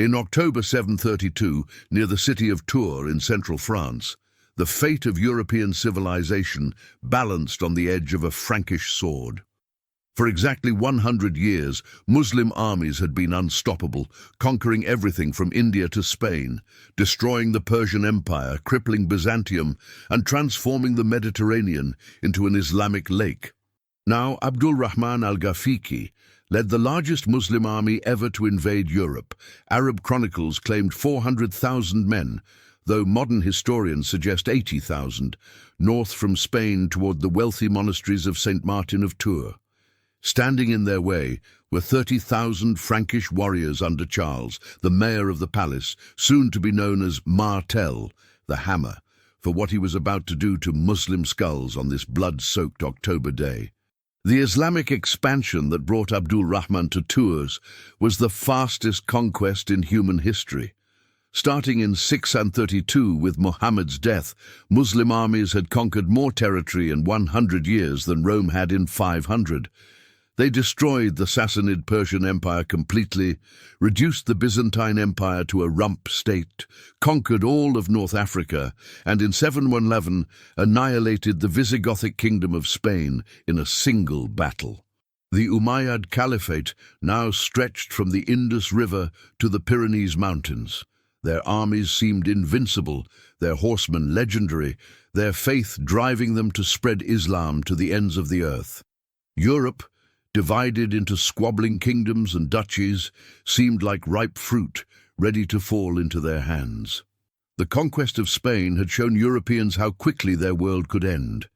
In October 732, near the city of Tours in central France, the fate of European civilization balanced on the edge of a Frankish sword. For exactly 100 years, Muslim armies had been unstoppable, conquering everything from India to Spain, destroying the Persian Empire, crippling Byzantium, and transforming the Mediterranean into an Islamic lake. Now, Abdul Rahman al-Ghafiqi led the largest Muslim army ever to invade Europe. Arab chronicles claimed 400,000 men, though modern historians suggest 80,000, north from Spain toward the wealthy monasteries of St. Martin of Tours. Standing in their way were 30,000 Frankish warriors under Charles, the mayor of the palace, soon to be known as Martel, the hammer, for what he was about to do to Muslim skulls on this blood-soaked October day. The Islamic expansion that brought Abdul Rahman to Tours was the fastest conquest in human history. Starting in 632 with Muhammad's death, Muslim armies had conquered more territory in 100 years than Rome had in 500. They destroyed the Sassanid Persian Empire completely, reduced the Byzantine Empire to a rump state, conquered all of North Africa, and in 711 annihilated the Visigothic kingdom of Spain in a single battle. The Umayyad Caliphate now stretched from the Indus River to the Pyrenees Mountains. Their armies seemed invincible, their horsemen legendary, their faith driving them to spread Islam to the ends of the earth. Europe, divided into squabbling kingdoms and duchies, seemed like ripe fruit, ready to fall into their hands. The conquest of Spain had shown Europeans how quickly their world could end.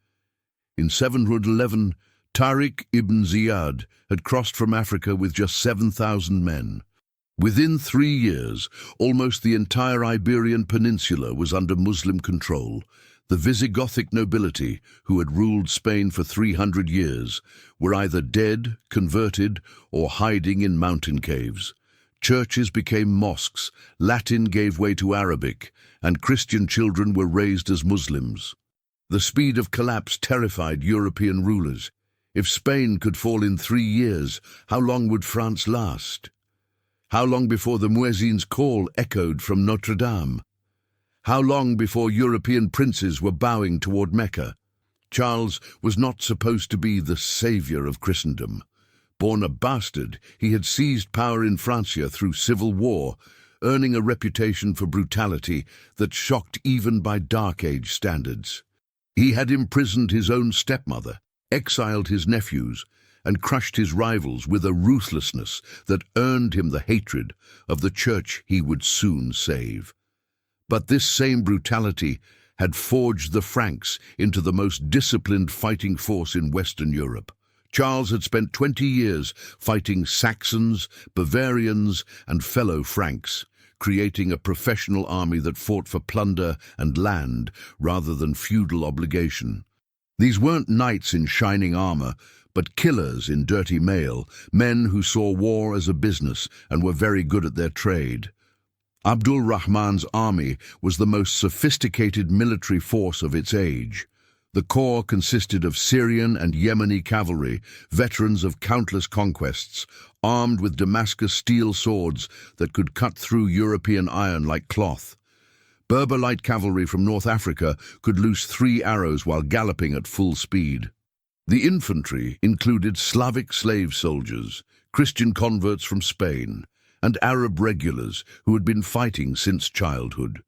In 711, Tariq ibn Ziyad had crossed from Africa with just 7,000 men. Within 3 years, almost the entire Iberian Peninsula was under Muslim control. The Visigothic nobility, who had ruled Spain for 300 years, were either dead, converted, or hiding in mountain caves. Churches became mosques, Latin gave way to Arabic, and Christian children were raised as Muslims. The speed of collapse terrified European rulers. If Spain could fall in 3 years, how long would France last? How long before the muezzin's call echoed from Notre Dame? How long before European princes were bowing toward Mecca? Charles was not supposed to be the savior of Christendom. Born a bastard, he had seized power in Francia through civil war, earning a reputation for brutality that shocked even by Dark Age standards. He had imprisoned his own stepmother, exiled his nephews, and crushed his rivals with a ruthlessness that earned him the hatred of the church he would soon save. But this same brutality had forged the Franks into the most disciplined fighting force in Western Europe. Charles had spent 20 years fighting Saxons, Bavarians, and fellow Franks, creating a professional army that fought for plunder and land rather than feudal obligation. These weren't knights in shining armor, but killers in dirty mail, men who saw war as a business and were very good at their trade. Abdul Rahman's army was the most sophisticated military force of its age. The corps consisted of Syrian and Yemeni cavalry, veterans of countless conquests, armed with Damascus steel swords that could cut through European iron like cloth. Berber light cavalry from North Africa could loose 3 arrows while galloping at full speed. The infantry included Slavic slave soldiers, Christian converts from Spain, and Arab regulars who had been fighting since childhood.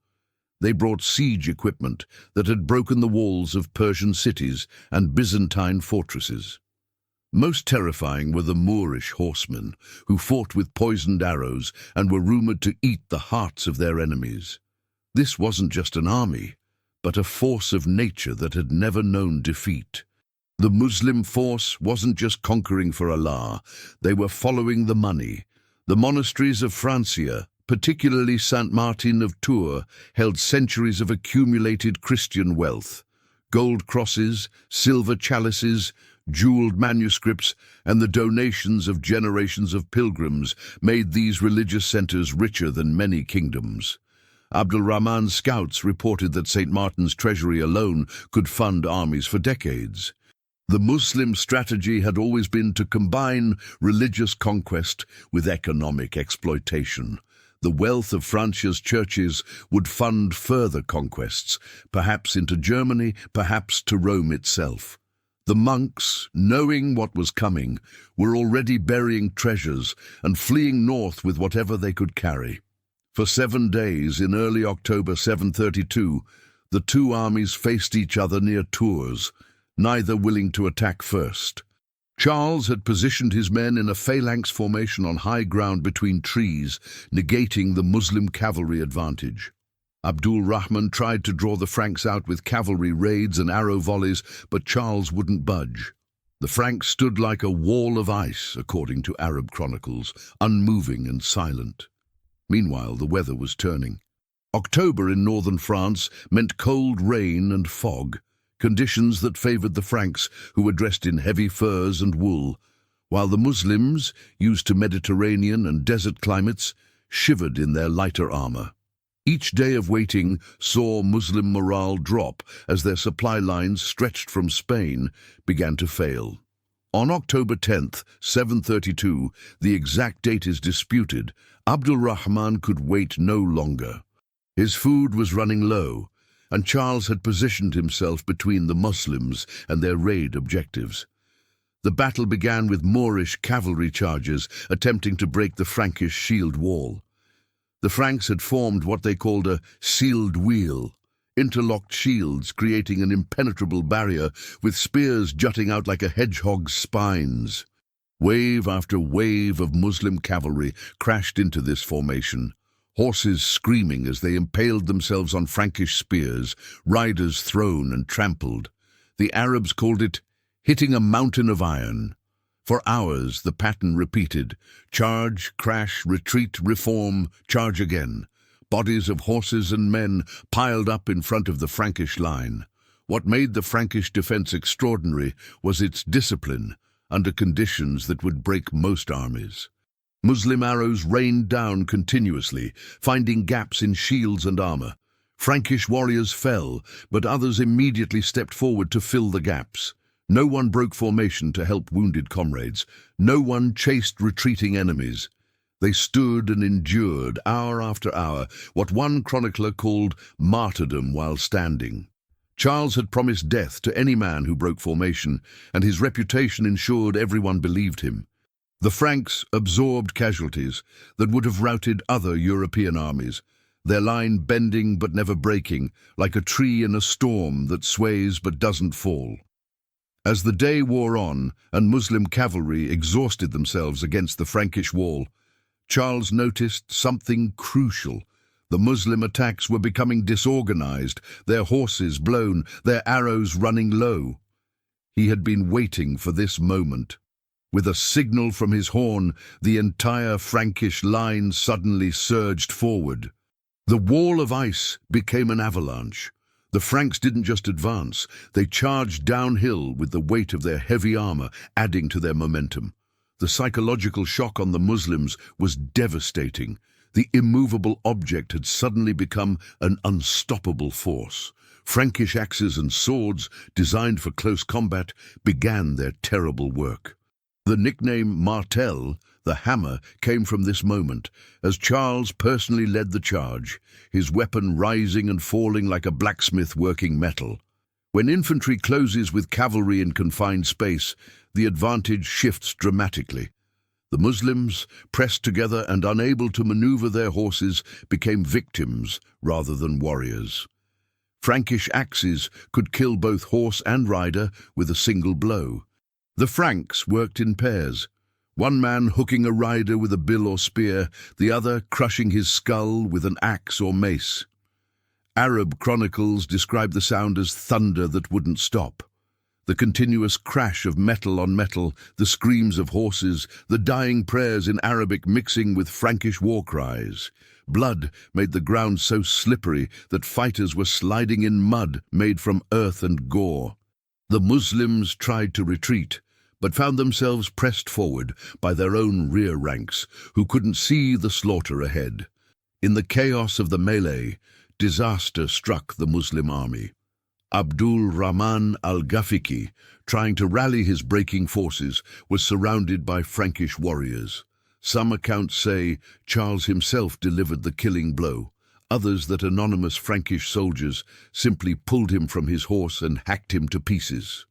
They brought siege equipment that had broken the walls of Persian cities and Byzantine fortresses. Most terrifying were the Moorish horsemen, who fought with poisoned arrows and were rumored to eat the hearts of their enemies. This wasn't just an army, but a force of nature that had never known defeat. The Muslim force wasn't just conquering for Allah, they were following the money. The monasteries of Francia, particularly St. Martin of Tours, held centuries of accumulated Christian wealth. Gold crosses, silver chalices, jeweled manuscripts, and the donations of generations of pilgrims made these religious centers richer than many kingdoms. Abdul Rahman's scouts reported that St. Martin's treasury alone could fund armies for decades. The Muslim strategy had always been to combine religious conquest with economic exploitation. The wealth of France's churches would fund further conquests, perhaps into Germany, perhaps to Rome itself. The monks, knowing what was coming, were already burying treasures and fleeing north with whatever they could carry. For 7 days in early October 732, the two armies faced each other near Tours, neither willing to attack first. Charles had positioned his men in a phalanx formation on high ground between trees, negating the Muslim cavalry advantage. Abdul Rahman tried to draw the Franks out with cavalry raids and arrow volleys, but Charles wouldn't budge. The Franks stood like a wall of ice, according to Arab chronicles, unmoving and silent. Meanwhile, the weather was turning. October in northern France meant cold rain and fog, conditions that favoured the Franks, who were dressed in heavy furs and wool, while the Muslims, used to Mediterranean and desert climates, shivered in their lighter armour. Each day of waiting saw Muslim morale drop as their supply lines, stretched from Spain, began to fail. On October 10th, 732, the exact date is disputed, Abdul Rahman could wait no longer. His food was running low, and Charles had positioned himself between the Muslims and their raid objectives. The battle began with Moorish cavalry charges attempting to break the Frankish shield wall. The Franks had formed what they called a sealed wheel, interlocked shields creating an impenetrable barrier with spears jutting out like a hedgehog's spines. Wave after wave of Muslim cavalry crashed into this formation, horses screaming as they impaled themselves on Frankish spears, riders thrown and trampled. The Arabs called it hitting a mountain of iron. For hours the pattern repeated: charge, crash, retreat, reform, charge again. Bodies of horses and men piled up in front of the Frankish line. What made the Frankish defense extraordinary was its discipline under conditions that would break most armies. Muslim arrows rained down continuously, finding gaps in shields and armor. Frankish warriors fell, but others immediately stepped forward to fill the gaps. No one broke formation to help wounded comrades. No one chased retreating enemies. They stood and endured, hour after hour, what one chronicler called martyrdom while standing. Charles had promised death to any man who broke formation, and his reputation ensured everyone believed him. The Franks absorbed casualties that would have routed other European armies, their line bending but never breaking, like a tree in a storm that sways but doesn't fall. As the day wore on and Muslim cavalry exhausted themselves against the Frankish wall, Charles noticed something crucial. The Muslim attacks were becoming disorganized, their horses blown, their arrows running low. He had been waiting for this moment. With a signal from his horn, the entire Frankish line suddenly surged forward. The wall of ice became an avalanche. The Franks didn't just advance, they charged downhill with the weight of their heavy armor adding to their momentum. The psychological shock on the Muslims was devastating. The immovable object had suddenly become an unstoppable force. Frankish axes and swords, designed for close combat, began their terrible work. The nickname Martel, the hammer, came from this moment, as Charles personally led the charge, his weapon rising and falling like a blacksmith working metal. When infantry closes with cavalry in confined space, the advantage shifts dramatically. The Muslims, pressed together and unable to maneuver their horses, became victims rather than warriors. Frankish axes could kill both horse and rider with a single blow. The Franks worked in pairs, one man hooking a rider with a bill or spear, the other crushing his skull with an axe or mace. Arab chronicles describe the sound as thunder that wouldn't stop. The continuous crash of metal on metal, the screams of horses, the dying prayers in Arabic mixing with Frankish war cries. Blood made the ground so slippery that fighters were sliding in mud made from earth and gore. The Muslims tried to retreat, but found themselves pressed forward by their own rear ranks, who couldn't see the slaughter ahead. In the chaos of the melee, disaster struck the Muslim army. Abdul Rahman al-Ghafiqi, trying to rally his breaking forces, was surrounded by Frankish warriors. Some accounts say Charles himself delivered the killing blow, others that anonymous Frankish soldiers simply pulled him from his horse and hacked him to pieces.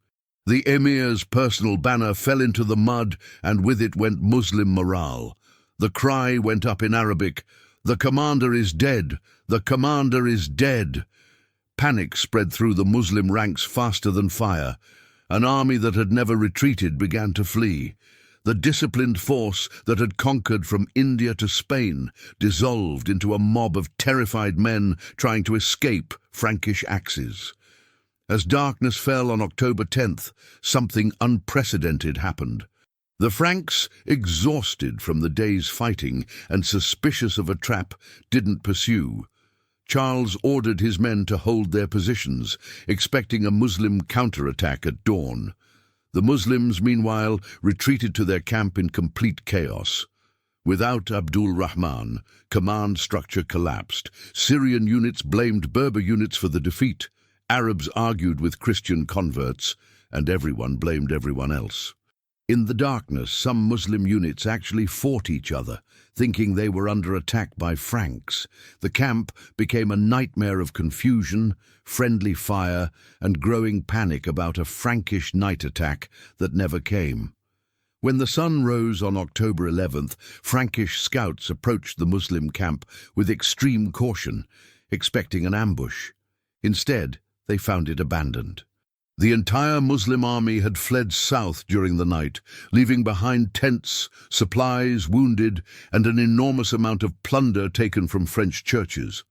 The Emir's personal banner fell into the mud, and with it went Muslim morale. The cry went up in Arabic, "The commander is dead! The commander is dead!" Panic spread through the Muslim ranks faster than fire. An army that had never retreated began to flee. The disciplined force that had conquered from India to Spain dissolved into a mob of terrified men trying to escape Frankish axes. As darkness fell on October 10th, something unprecedented happened. The Franks, exhausted from the day's fighting and suspicious of a trap, didn't pursue. Charles ordered his men to hold their positions, expecting a Muslim counterattack at dawn. The Muslims, meanwhile, retreated to their camp in complete chaos. Without Abdul Rahman, command structure collapsed. Syrian units blamed Berber units for the defeat. Arabs argued with Christian converts, and everyone blamed everyone else. In the darkness, some Muslim units actually fought each other, thinking they were under attack by Franks. The camp became a nightmare of confusion, friendly fire, and growing panic about a Frankish night attack that never came. When the sun rose on October 11th, Frankish scouts approached the Muslim camp with extreme caution, expecting an ambush. Instead, they found it abandoned. The entire Muslim army had fled south during the night, leaving behind tents, supplies, wounded, and an enormous amount of plunder taken from French churches.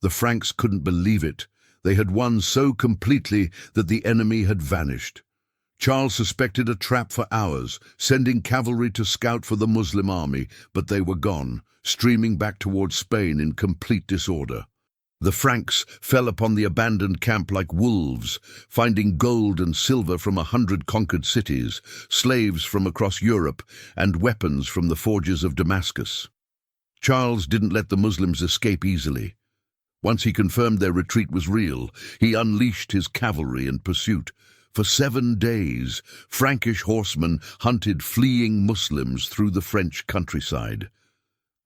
The Franks couldn't believe it. They had won so completely that the enemy had vanished. Charles suspected a trap for hours, sending cavalry to scout for the Muslim army, but they were gone, streaming back towards Spain in complete disorder. The Franks fell upon the abandoned camp like wolves, finding gold and silver from 100 conquered cities, slaves from across Europe, and weapons from the forges of Damascus. Charles didn't let the Muslims escape easily. Once he confirmed their retreat was real, he unleashed his cavalry in pursuit. For 7 days, Frankish horsemen hunted fleeing Muslims through the French countryside.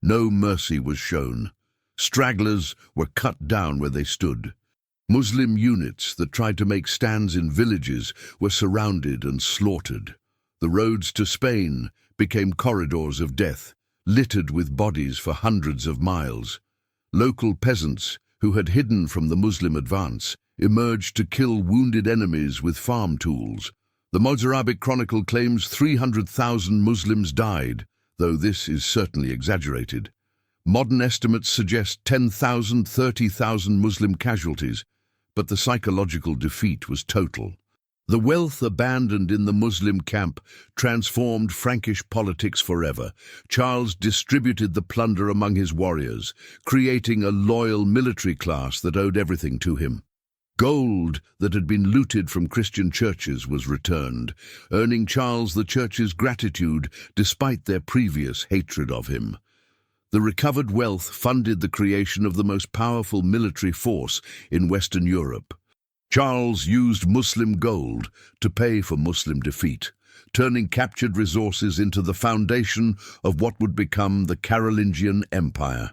No mercy was shown. Stragglers were cut down where they stood. Muslim units that tried to make stands in villages were surrounded and slaughtered. The roads to Spain became corridors of death, littered with bodies for hundreds of miles. Local peasants, who had hidden from the Muslim advance, emerged to kill wounded enemies with farm tools. The Mozarabic Chronicle claims 300,000 Muslims died, though this is certainly exaggerated. Modern estimates suggest 10,000, 30,000 Muslim casualties, but the psychological defeat was total. The wealth abandoned in the Muslim camp transformed Frankish politics forever. Charles distributed the plunder among his warriors, creating a loyal military class that owed everything to him. Gold that had been looted from Christian churches was returned, earning Charles the church's gratitude despite their previous hatred of him. The recovered wealth funded the creation of the most powerful military force in Western Europe. Charles used Muslim gold to pay for Muslim defeat, turning captured resources into the foundation of what would become the Carolingian Empire.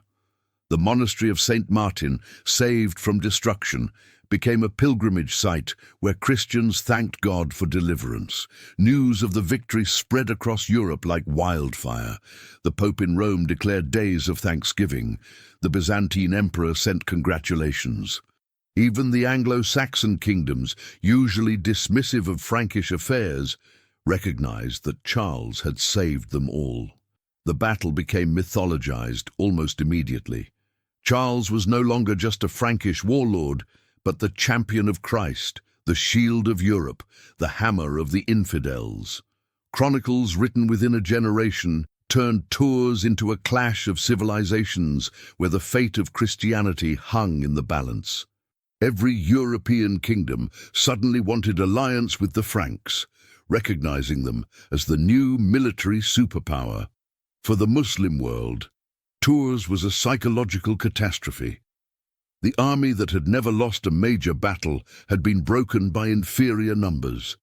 The monastery of St. Martin, saved from destruction, became a pilgrimage site where Christians thanked God for deliverance. News of the victory spread across Europe like wildfire. The Pope in Rome declared days of thanksgiving. The Byzantine emperor sent congratulations. Even the Anglo-Saxon kingdoms, usually dismissive of Frankish affairs, recognized that Charles had saved them all. The battle became mythologized almost immediately. Charles was no longer just a Frankish warlord, but the champion of Christ, the shield of Europe, the hammer of the infidels. Chronicles written within a generation turned Tours into a clash of civilizations where the fate of Christianity hung in the balance. Every European kingdom suddenly wanted alliance with the Franks, recognizing them as the new military superpower. For the Muslim world, Tours was a psychological catastrophe. The army that had never lost a major battle had been broken by inferior numbers.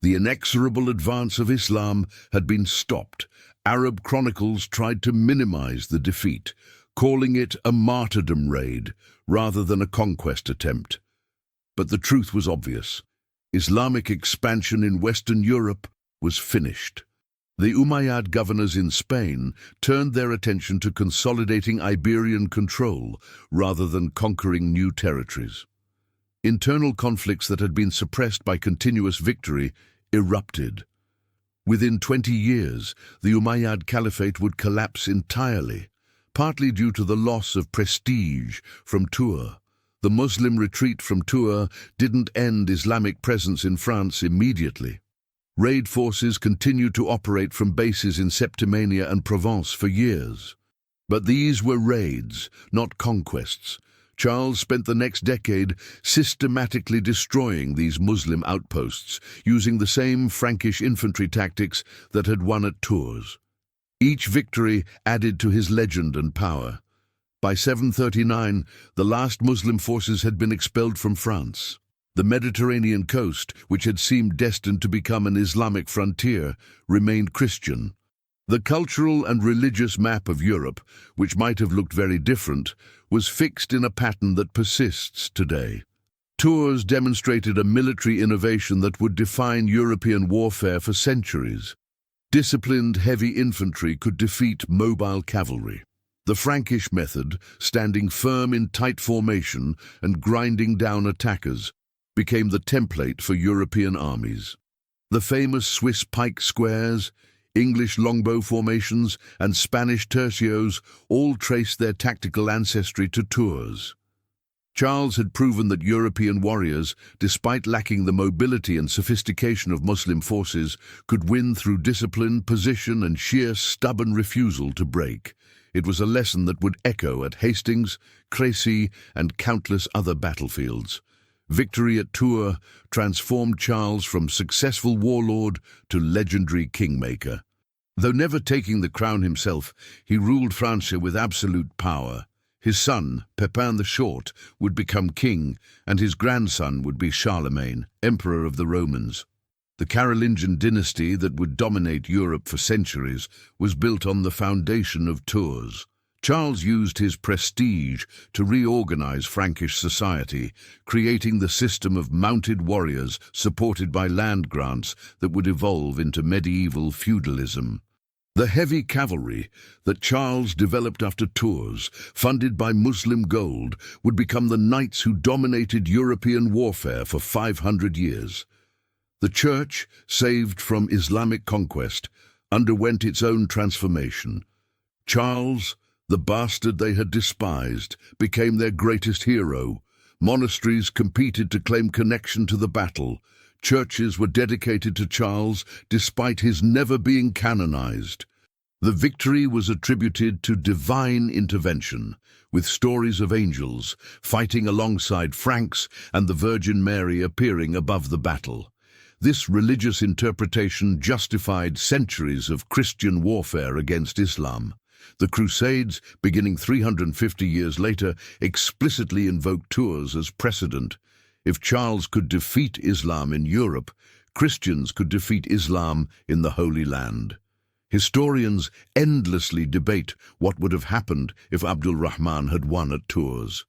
The inexorable advance of Islam had been stopped. Arab chronicles tried to minimize the defeat, calling it a martyrdom raid rather than a conquest attempt. But the truth was obvious. Islamic expansion in Western Europe was finished. The Umayyad governors in Spain turned their attention to consolidating Iberian control rather than conquering new territories. Internal conflicts that had been suppressed by continuous victory erupted. Within 20 years, the Umayyad Caliphate would collapse entirely, partly due to the loss of prestige from Tours. The Muslim retreat from Tours didn't end Islamic presence in France immediately. Raid forces continued to operate from bases in Septimania and Provence for years. But these were raids, not conquests. Charles spent the next decade systematically destroying these Muslim outposts, using the same Frankish infantry tactics that had won at Tours. Each victory added to his legend and power. By 739, the last Muslim forces had been expelled from France. The Mediterranean coast, which had seemed destined to become an Islamic frontier, remained Christian. The cultural and religious map of Europe, which might have looked very different, was fixed in a pattern that persists today. Tours demonstrated a military innovation that would define European warfare for centuries. Disciplined heavy infantry could defeat mobile cavalry. The Frankish method, standing firm in tight formation and grinding down attackers, became the template for European armies. The famous Swiss pike squares, English longbow formations, and Spanish tercios all traced their tactical ancestry to Tours. Charles had proven that European warriors, despite lacking the mobility and sophistication of Muslim forces, could win through discipline, position, and sheer stubborn refusal to break. It was a lesson that would echo at Hastings, Crécy, and countless other battlefields. Victory at Tours transformed Charles from successful warlord to legendary kingmaker. Though never taking the crown himself, he ruled France with absolute power. His son, Pepin the Short, would become king, and his grandson would be Charlemagne, emperor of the Romans. The Carolingian dynasty that would dominate Europe for centuries was built on the foundation of Tours. Charles used his prestige to reorganize Frankish society, creating the system of mounted warriors supported by land grants that would evolve into medieval feudalism. The heavy cavalry that Charles developed after Tours, funded by Muslim gold, would become the knights who dominated European warfare for 500 years. The Church, saved from Islamic conquest, underwent its own transformation. Charles, the bastard they had despised, became their greatest hero. Monasteries competed to claim connection to the battle. Churches were dedicated to Charles despite his never being canonized. The victory was attributed to divine intervention, with stories of angels fighting alongside Franks and the Virgin Mary appearing above the battle. This religious interpretation justified centuries of Christian warfare against Islam. The Crusades, beginning 350 years later, explicitly invoked Tours as precedent. If Charles could defeat Islam in Europe, Christians could defeat Islam in the Holy Land. Historians endlessly debate what would have happened if Abdul Rahman had won at Tours.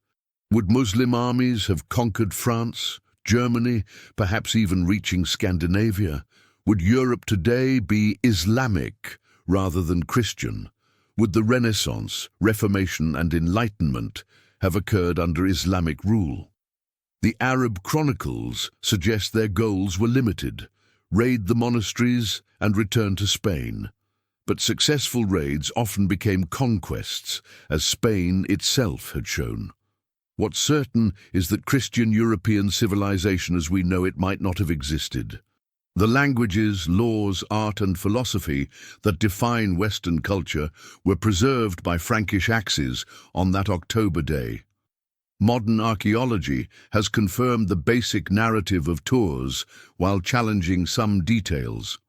Would Muslim armies have conquered France, Germany, perhaps even reaching Scandinavia? Would Europe today be Islamic rather than Christian? Would the Renaissance, Reformation, and Enlightenment have occurred under Islamic rule? The Arab chronicles suggest their goals were limited: raid the monasteries and return to Spain. But successful raids often became conquests, as Spain itself had shown. What's certain is that Christian European civilization as we know it might not have existed. The languages, laws, art, and philosophy that define Western culture were preserved by Frankish axes on that October day. Modern archaeology has confirmed the basic narrative of Tours while challenging some details.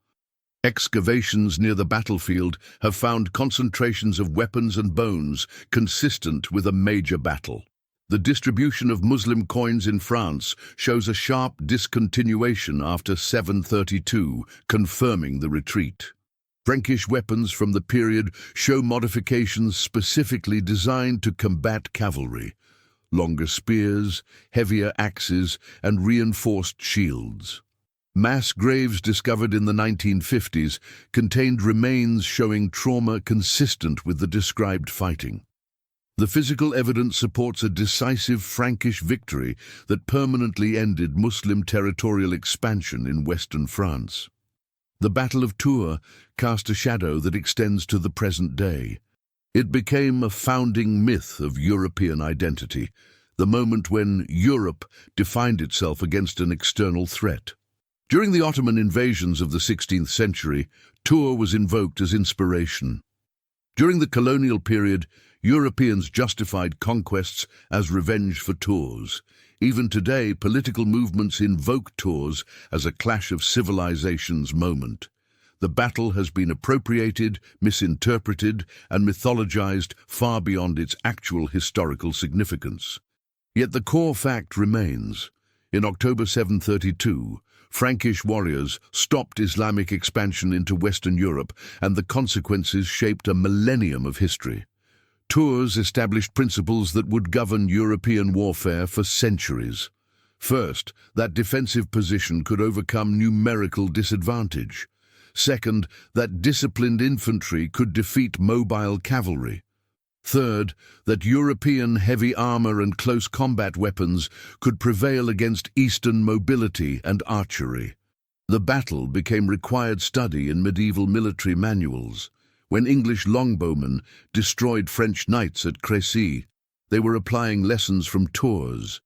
Excavations near the battlefield have found concentrations of weapons and bones consistent with a major battle. The distribution of Muslim coins in France shows a sharp discontinuation after 732, confirming the retreat. Frankish weapons from the period show modifications specifically designed to combat cavalry: longer spears, heavier axes, and reinforced shields. Mass graves discovered in the 1950s contained remains showing trauma consistent with the described fighting. The physical evidence supports a decisive Frankish victory that permanently ended Muslim territorial expansion in western France. The Battle of Tours cast a shadow that extends to the present day. It became a founding myth of European identity, the moment when Europe defined itself against an external threat. During the Ottoman invasions of the 16th century, Tours was invoked as inspiration. During the colonial period, Europeans justified conquests as revenge for Tours. Even today, political movements invoke Tours as a clash of civilizations moment. The battle has been appropriated, misinterpreted, and mythologized far beyond its actual historical significance. Yet the core fact remains. In October 732, Frankish warriors stopped Islamic expansion into Western Europe, and the consequences shaped a millennium of history. Tours established principles that would govern European warfare for centuries. First, that defensive position could overcome numerical disadvantage. Second, that disciplined infantry could defeat mobile cavalry. Third, that European heavy armor and close combat weapons could prevail against Eastern mobility and archery. The battle became required study in medieval military manuals. When English longbowmen destroyed French knights at Crécy, they were applying lessons from Tours.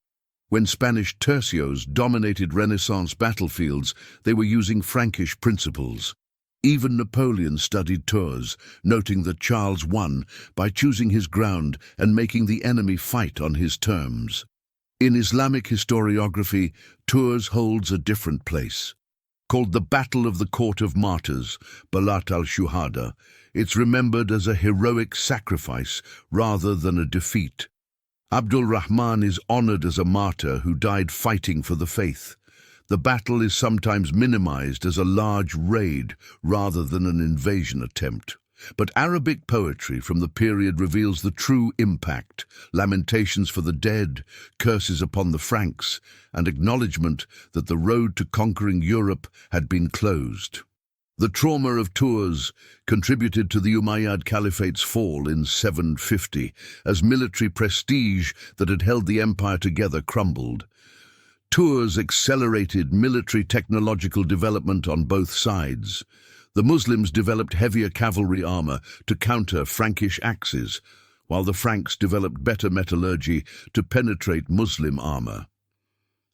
When Spanish tercios dominated Renaissance battlefields, they were using Frankish principles. Even Napoleon studied Tours, noting that Charles won by choosing his ground and making the enemy fight on his terms. In Islamic historiography, Tours holds a different place. Called the Battle of the Court of Martyrs, Balat al-Shuhada, it's remembered as a heroic sacrifice rather than a defeat. Abdul Rahman is honored as a martyr who died fighting for the faith. The battle is sometimes minimized as a large raid rather than an invasion attempt. But Arabic poetry from the period reveals the true impact: lamentations for the dead, curses upon the Franks, and acknowledgement that the road to conquering Europe had been closed. The trauma of Tours contributed to the Umayyad Caliphate's fall in 750, as military prestige that had held the empire together crumbled. Tours accelerated military technological development on both sides. The Muslims developed heavier cavalry armor to counter Frankish axes, while the Franks developed better metallurgy to penetrate Muslim armor.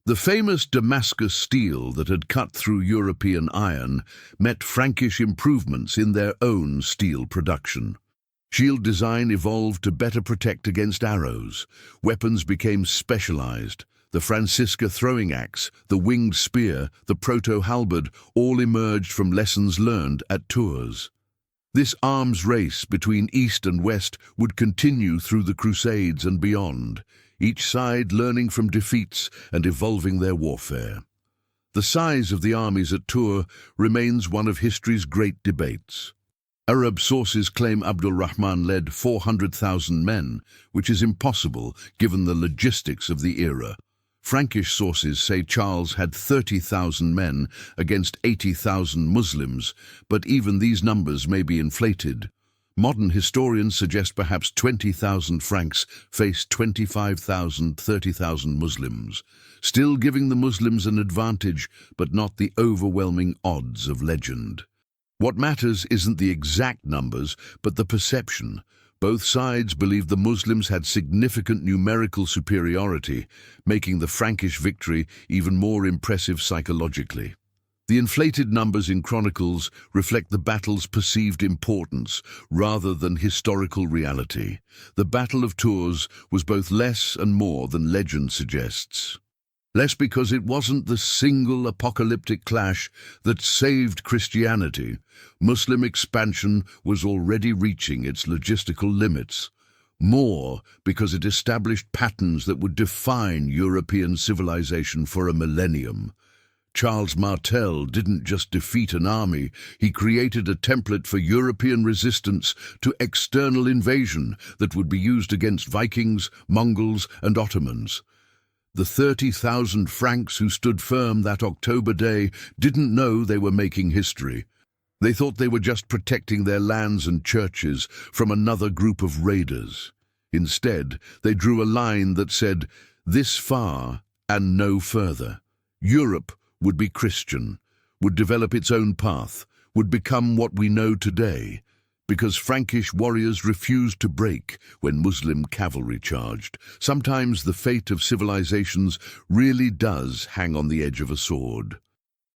The famous Damascus steel that had cut through European iron met Frankish improvements in their own steel production. Shield design evolved to better protect against arrows. Weapons became specialized. The Francisca throwing axe, the winged spear, the proto-halberd all emerged from lessons learned at Tours. This arms race between East and West would continue through the Crusades and beyond, each side learning from defeats and evolving their warfare. The size of the armies at Tours remains one of history's great debates. Arab sources claim Abdul Rahman led 400,000 men, which is impossible given the logistics of the era. Frankish sources say Charles had 30,000 men against 80,000 Muslims, but even these numbers may be inflated. Modern historians suggest perhaps 20,000 Franks faced 25,000, 30,000 Muslims, still giving the Muslims an advantage, but not the overwhelming odds of legend. What matters isn't the exact numbers, but the perception. Both sides believed the Muslims had significant numerical superiority, making the Frankish victory even more impressive psychologically. The inflated numbers in chronicles reflect the battle's perceived importance rather than historical reality. The Battle of Tours was both less and more than legend suggests. Less because it wasn't the single apocalyptic clash that saved Christianity. Muslim expansion was already reaching its logistical limits. More because it established patterns that would define European civilization for a millennium. Charles Martel didn't just defeat an army, he created a template for European resistance to external invasion that would be used against Vikings, Mongols, and Ottomans. The 30,000 Franks who stood firm that October day didn't know they were making history. They thought they were just protecting their lands and churches from another group of raiders. Instead, they drew a line that said, "This far and no further." Europe would be Christian, would develop its own path, would become what we know today, because Frankish warriors refused to break when Muslim cavalry charged. Sometimes the fate of civilizations really does hang on the edge of a sword.